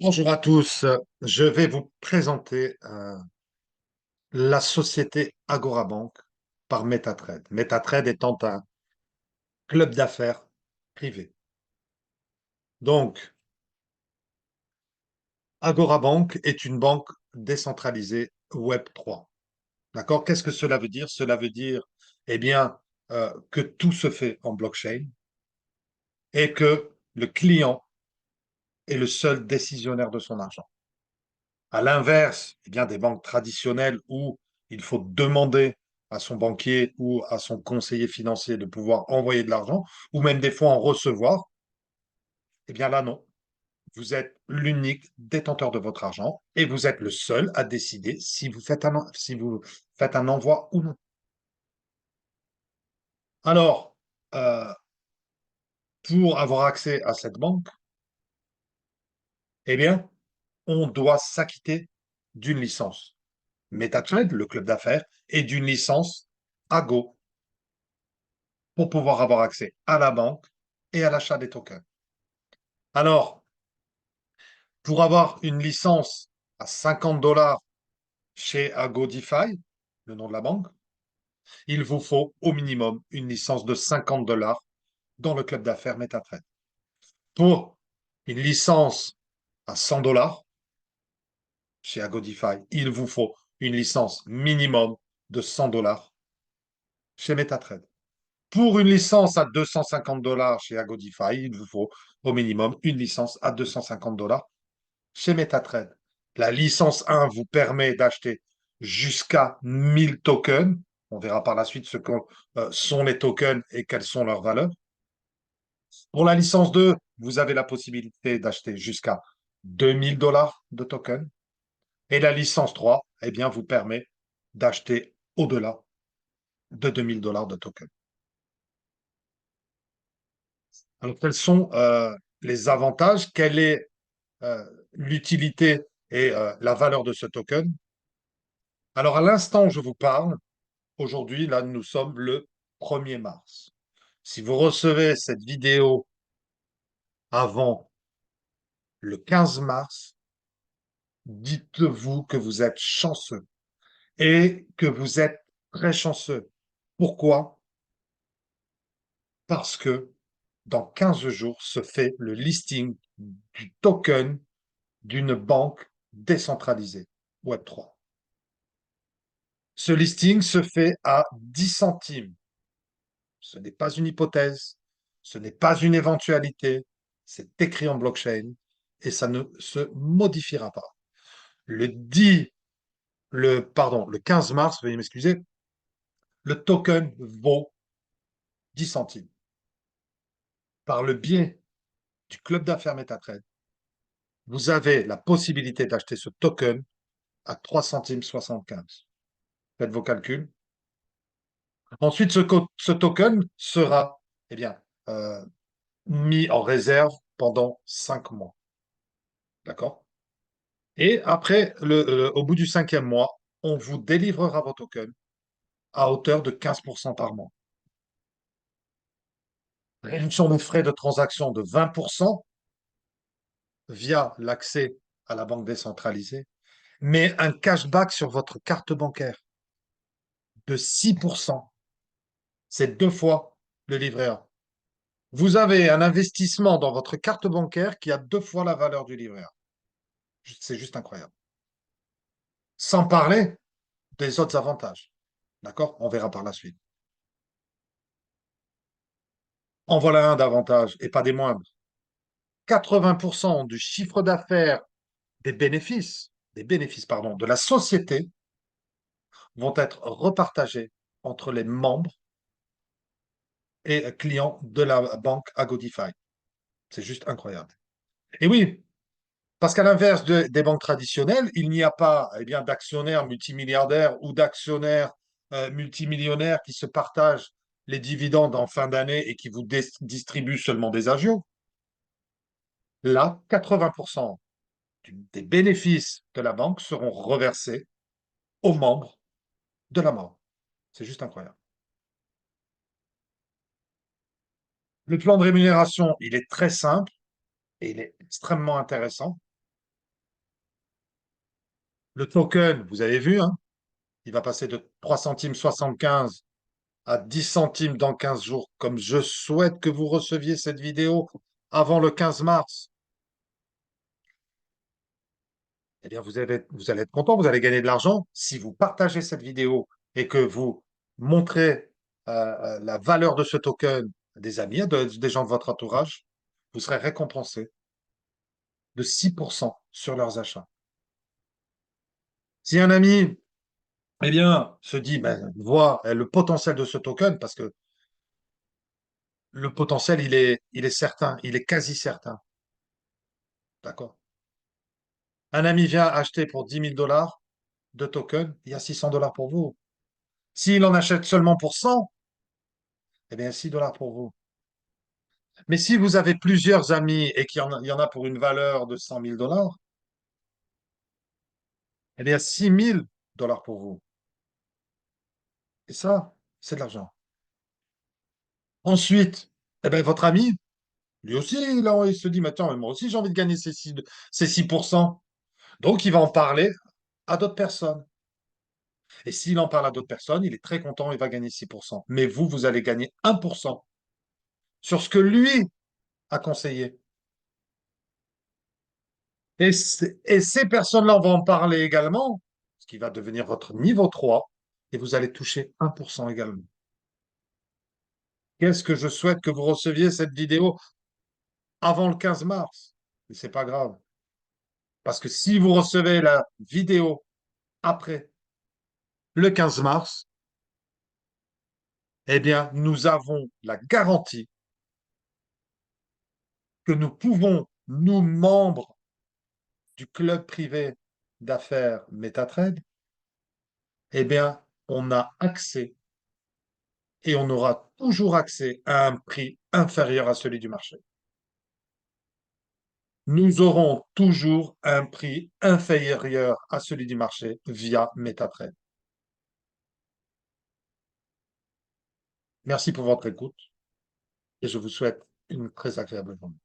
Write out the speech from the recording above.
Bonjour à tous, je vais vous présenter la société Agorabank par MetaTrade. MetaTrade étant un club d'affaires privé. Donc, Agorabank est une banque décentralisée Web3. D'accord? Qu'est-ce que cela veut dire? Cela veut dire, eh bien, que tout se fait en blockchain et que le client est le seul décisionnaire de son argent. À l'inverse, eh bien, des banques traditionnelles où il faut demander à son banquier ou à son conseiller financier de pouvoir envoyer de l'argent, ou même des fois en recevoir, eh bien là, non. Vous êtes l'unique détenteur de votre argent et vous êtes le seul à décider si vous faites un envoi ou non. Alors, euh, pour avoir accès à cette banque, eh bien, on doit s'acquitter d'une licence MetaTrade, le club d'affaires, et d'une licence Ago pour pouvoir avoir accès à la banque et à l'achat des tokens. Alors, pour avoir une licence à 50 dollars chez AgoDeFi, le nom de la banque, il vous faut au minimum une licence de 50 dollars dans le club d'affaires MetaTrade. Pour une licence à 100 dollars chez AgoDeFi, il vous faut une licence minimum de 100 dollars chez MetaTrade. Pour une licence à 250 dollars chez AgoDeFi, il vous faut au minimum une licence à 250 dollars chez MetaTrade. La licence 1 vous permet d'acheter jusqu'à 1000 tokens. On verra par la suite ce que sont les tokens et quelles sont leurs valeurs. Pour la licence 2, vous avez la possibilité d'acheter jusqu'à 2000 dollars de tokens. Et la licence 3, eh bien, vous permet d'acheter au-delà de 2000 dollars de tokens. Alors, quels sont les avantages? Quelle est euh, l'utilité et la valeur de ce token? Alors, à l'instant où je vous parle, aujourd'hui, là, nous sommes le 1er mars. Si vous recevez cette vidéo avant le 15 mars, dites-vous que vous êtes chanceux et que vous êtes très chanceux. Pourquoi? Parce que dans 15 jours se fait le listing du token d'une banque décentralisée Web3. Ce listing se fait à 10 centimes. Ce n'est pas une hypothèse, ce n'est pas une éventualité, c'est écrit en blockchain et ça ne se modifiera pas. Le 10, le 15 mars, veuillez m'excuser, le token vaut 10 centimes. Par le biais du club d'affaires MetaTrade, vous avez la possibilité d'acheter ce token à 3 centimes 75. Faites vos calculs. Ensuite, ce token sera eh bien, euh, mis en réserve pendant 5 mois. D'accord? Et après, au bout du 5e mois, on vous délivrera vos tokens à hauteur de 15% par mois. Réduction des frais de transaction de 20% via l'accès à la banque décentralisée, mais un cashback sur votre carte bancaire de 6%. C'est 2 fois le livret A. Vous avez un investissement dans votre carte bancaire qui a 2 fois la valeur du livret A. C'est juste incroyable. Sans parler des autres avantages. D'accord? On verra par la suite. En voilà un d'avantage, et pas des moindres. 80% du chiffre d'affaires des bénéfices, pardon, de la société vont être repartagés entre les membres et clients de la banque Agodify. C'est juste incroyable. Et oui, parce qu'à l'inverse des banques traditionnelles, il n'y a pas eh bien, d'actionnaires multimilliardaires ou d'actionnaires multimillionnaires qui se partagent les dividendes en fin d'année et qui vous distribuent seulement des agios. Là, 80% des bénéfices de la banque seront reversés aux membres de la banque. C'est juste incroyable. Le plan de rémunération, il est très simple et il est extrêmement intéressant. Le token, vous avez vu, hein, il va passer de 3 centimes 75 à 10 centimes dans 15 jours, comme je souhaite que vous receviez cette vidéo avant le 15 mars. Eh bien, vous allez être content, vous allez gagner de l'argent si vous partagez cette vidéo et que vous montrez la valeur de ce token à des amis, des gens de votre entourage. Vous serez récompensé de 6% sur leurs achats. Si un ami, eh bien, se dit, ben, voit le potentiel de ce token, parce que le potentiel, il est certain, il est quasi certain. D'accord? Un ami vient acheter pour 10 000 $ de tokens, il y a 600 $ pour vous. S'il en achète seulement pour 100, eh bien, 6 $ pour vous. Mais si vous avez plusieurs amis et il y en a pour une valeur de 100 000 $, eh bien, 6 000 $ pour vous. Et ça, c'est de l'argent. Ensuite, eh bien, votre ami, lui aussi, là, il se dit, mais tiens, moi aussi, j'ai envie de gagner ces 6%. Donc, il va en parler à d'autres personnes. Et s'il en parle à d'autres personnes, il est très content, il va gagner 6%. Mais vous, vous allez gagner 1% sur ce que lui a conseillé. Et ces personnes-là vont en parler également, ce qui va devenir votre niveau 3, et vous allez toucher 1% également. Qu'est-ce que je souhaite que vous receviez cette vidéo avant le 15 mars? Mais c'est pas grave. Parce que si vous recevez la vidéo après le 15 mars, eh bien, nous avons la garantie que nous pouvons, nous, membres du club privé d'affaires MetaTrade, eh bien, on a accès et on aura toujours accès à un prix inférieur à celui du marché. Nous aurons toujours un prix inférieur à celui du marché via MetaTrade. Merci pour votre écoute et je vous souhaite une très agréable journée.